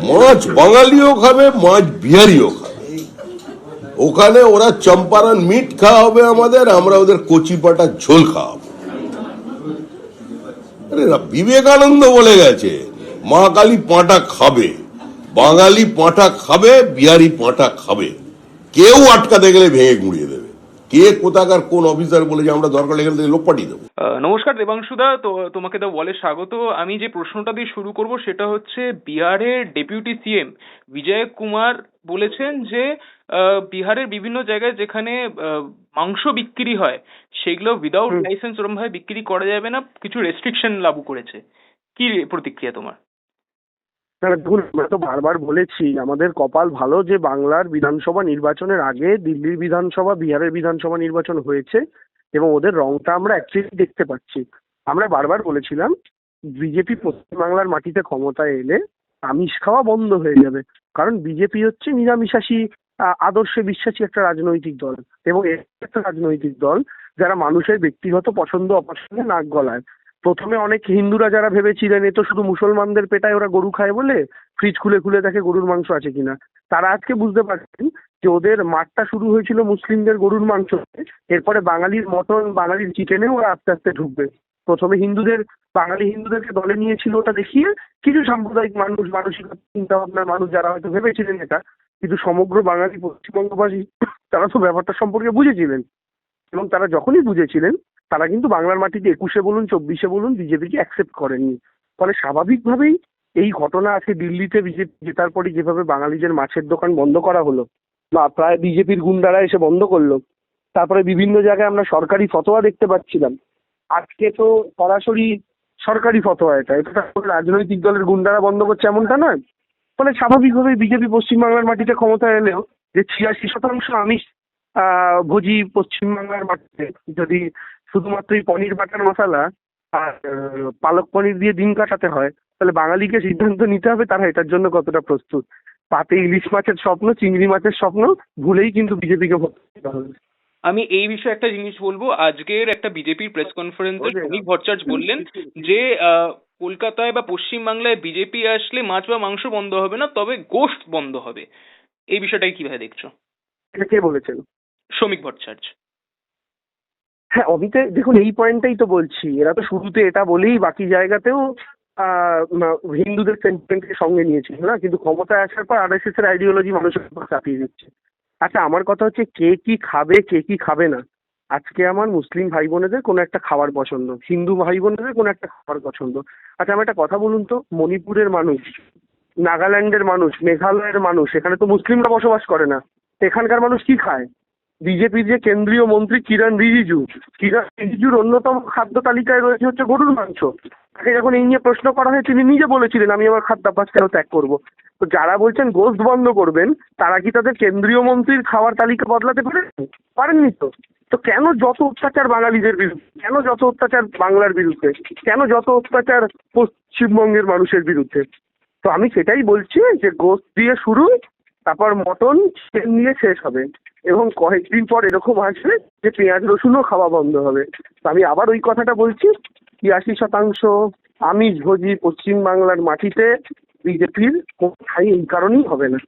মাছ বাঙালিও খাবে, মাছ বিহারিও খাবে। ওখানে ওরা চম্পারন মিট খাওয়া হবে আমাদের, আমরা ওদের কচি পাটা ঝোল খাওয়াবো। আরে বিবেকানন্দ বলে গেছে, মা কালী পাঁটা খাবে, বাঙালি পাঁটা খাবে, বিহারি পাঁটা খাবে। কেউ আটকাতে গেলে ভেঙে গুঁড়িয়ে দেবে। কে কোথাকার কোন অফিসার বলে যে আমরা দরকার এখান থেকে লোক পাঠিয়ে দেবো। নমস্কার দেবাংশুদা, তো তোমাকে দ্য ওয়ালে স্বাগত। আমি যে প্রশ্নটা দিয়ে শুরু করব সেটা হচ্ছে, বিহারের ডেপুটি সিএম বিজয় কুমার বলেছেন যে বিহারের বিভিন্ন জায়গায় যেখানে মাংস বিক্রি হয় সেগুলো উইদাউট লাইসেন্স ওরম ভাবে বিক্রি করা যাবে না, কিছু রেস্ট্রিকশন লাগু করেছে। কি প্রতিক্রিয়া তোমার? দেখুন, আমরা তো বারবার বলেছি আমাদের কপাল ভালো যে বাংলার বিধানসভা নির্বাচনের আগে দিল্লির বিধানসভা, বিহারের বিধানসভা নির্বাচন হয়েছে এবং ওদের রংটা আমরা অ্যাকচুয়ালি দেখতে পাচ্ছি। আমরা বারবার বলেছিলাম বিজেপি পশ্চিমবাংলার মাটিতে ক্ষমতায় এলে আমিষ খাওয়া বন্ধ হয়ে যাবে, কারণ বিজেপি হচ্ছে নিরামিষাশী আদর্শে বিশ্বাসী একটা রাজনৈতিক দল এবং একটা রাজনৈতিক দল যারা মানুষের ব্যক্তিগত পছন্দ অপছন্দে নাক গলায়। প্রথমে অনেক হিন্দুরা যারা ভেবেছিলেন এ তো শুধু মুসলমানদের পেটায় ওরা গরু খায় বলে, ফ্রিজ খুলে খুলে দেখে গরুর মাংস আছে কিনা, তারা আজকে বুঝতে পারছেন যে ওদের মাঠটা শুরু হয়েছিল মুসলিমদের গরুর মাংস, এরপরে বাঙালির মটন, বাঙালির চিকেনেও ওরা আস্তে আস্তে ঢুকবে। প্রথমে বাঙালি হিন্দুদেরকে দলে নিয়েছিল ওটা দেখিয়ে কিছু সাম্প্রদায়িক মানুষ, মানসিক চিন্তা ভাবনার মানুষ যারা হয়তো ভেবেছিলেন এটা, কিন্তু সমগ্র বাঙালি পশ্চিমবঙ্গবাসী তারা তো ব্যাপারটা সম্পর্কে বুঝেছিলেন এবং তারা যখনই বুঝেছিলেন তারা কিন্তু বাংলার মাটিতে 21-এ বলুন 24-এ বলুন বিজেপিকে অ্যাকসেপ্ট করেননি। ফলে স্বাভাবিকভাবেই এই ঘটনা আছে দিল্লিতে বিজেপি জেতার পরে যেভাবে বাঙালিদের মাছের দোকান বন্ধ করা হলো বা প্রায় বিজেপির গুন্ডারা এসে বন্ধ করলো, তারপরে বিভিন্ন জায়গায় আমরা সরকারি ফতোয়া দেখতে পাচ্ছিলাম। আজকে তো সরাসরি সরকারি ফতোয়া, এটা এটা রাজনৈতিক দলের গুন্ডারা বন্ধ করছে এমনটা নয়। ফলে স্বাভাবিকভাবেই বিজেপি পশ্চিমবাংলার মাটিতে ক্ষমতায় এলেও যে 86% আমিষ ভোজি পশ্চিমবাংলার মাটিতে যদি শুধুমাত্র পনির বাটার মশলা আর পালক পনির দিয়ে দিন কাটাতে হয়, তাহলে বাঙালিকে সিদ্ধান্ত নিতে হবে তারা এটার জন্য কতটা প্রস্তুত। পাতে ইলিশ মাছের স্বপ্ন, চিংড়ি মাছের স্বপ্ন ভুলেই কিন্তু বিজেপিকে ভোট দিতে হবে। আমি এই বিষয়ে একটা জিনিস বলবো। আজকের একটা বিজেপির প্রেস কনফারেন্সে শ্রমিক ভট্টাচার্য বললেন যে কলকাতায় বা পশ্চিমবাংলায় বিজেপি আসলে মাছ বা মাংস বন্ধ হবে না, তবে গোশত বন্ধ হবে। এই বিষয়টাই কিভাবে দেখছো? এটা কে বলেছেন? শ্রমিক ভট্টাচার্য। হ্যাঁ, দেখুন এই পয়েন্টটাই তো বলছি, এরা তো শুরুতে এটা বলেই বাকি জায়গাতেও হিন্দুদের সেন্টিমেন্টকে সঙ্গে নিয়েছিল না, কিন্তু ক্ষমতায় আসার পর আরএসএস এর আইডিওলজি মানুষের উপর চাপিয়ে দিচ্ছে। আচ্ছা, আমার কথা হচ্ছে কে কি খাবে কে কি খাবে না। আজকে আমার মুসলিম ভাই বোনেদের কোনো একটা খাবার পছন্দ, হিন্দু ভাই বোনেদের কোনো একটা খাবার পছন্দ। আচ্ছা, আমার একটা কথা বলুন তো, মণিপুরের মানুষ, নাগাল্যান্ডের মানুষ, মেঘালয়ের মানুষ, এখানে তো মুসলিমরা বসবাস করে না, এখানকার মানুষ কি খায়? বিজেপির যে কেন্দ্রীয় মন্ত্রী কিরণ রিজিজুর অন্যতম খাদ্য তালিকায় রয়েছে হচ্ছে গরুর মাংস। তাকে যখন এই নিয়ে প্রশ্ন করা হয় তিনি নিজে বলেছিলেন আমি আমার খাদ্যাভ্যাস কেন ত্যাগ করব। তো যারা বলছেন গোশত বন্ধ করবেন তারা কি তাদের কেন্দ্রীয় মন্ত্রীর খাওয়ার তালিকা বদলাতে পারেননি তো? তো কেন যত অত্যাচার বাঙালিদের বিরুদ্ধে, কেন যত অত্যাচার বাংলার বিরুদ্ধে, কেন যত অত্যাচার পশ্চিমবঙ্গের মানুষের বিরুদ্ধে? তো আমি সেটাই বলছি যে গোশত দিয়ে শুরু, তারপর মটন চিকেন নিয়ে শেষ হবে এবং কয়েকদিন পর এরকম আসবে যে পেঁয়াজ রসুনও খাওয়া বন্ধ হবে। তো আমি আবার ওই কথাটা বলছি, 82% আমিষ ভোজি পশ্চিমবাংলার মাটিতে বিজেপির কোথায় এই কারণেই হবে না।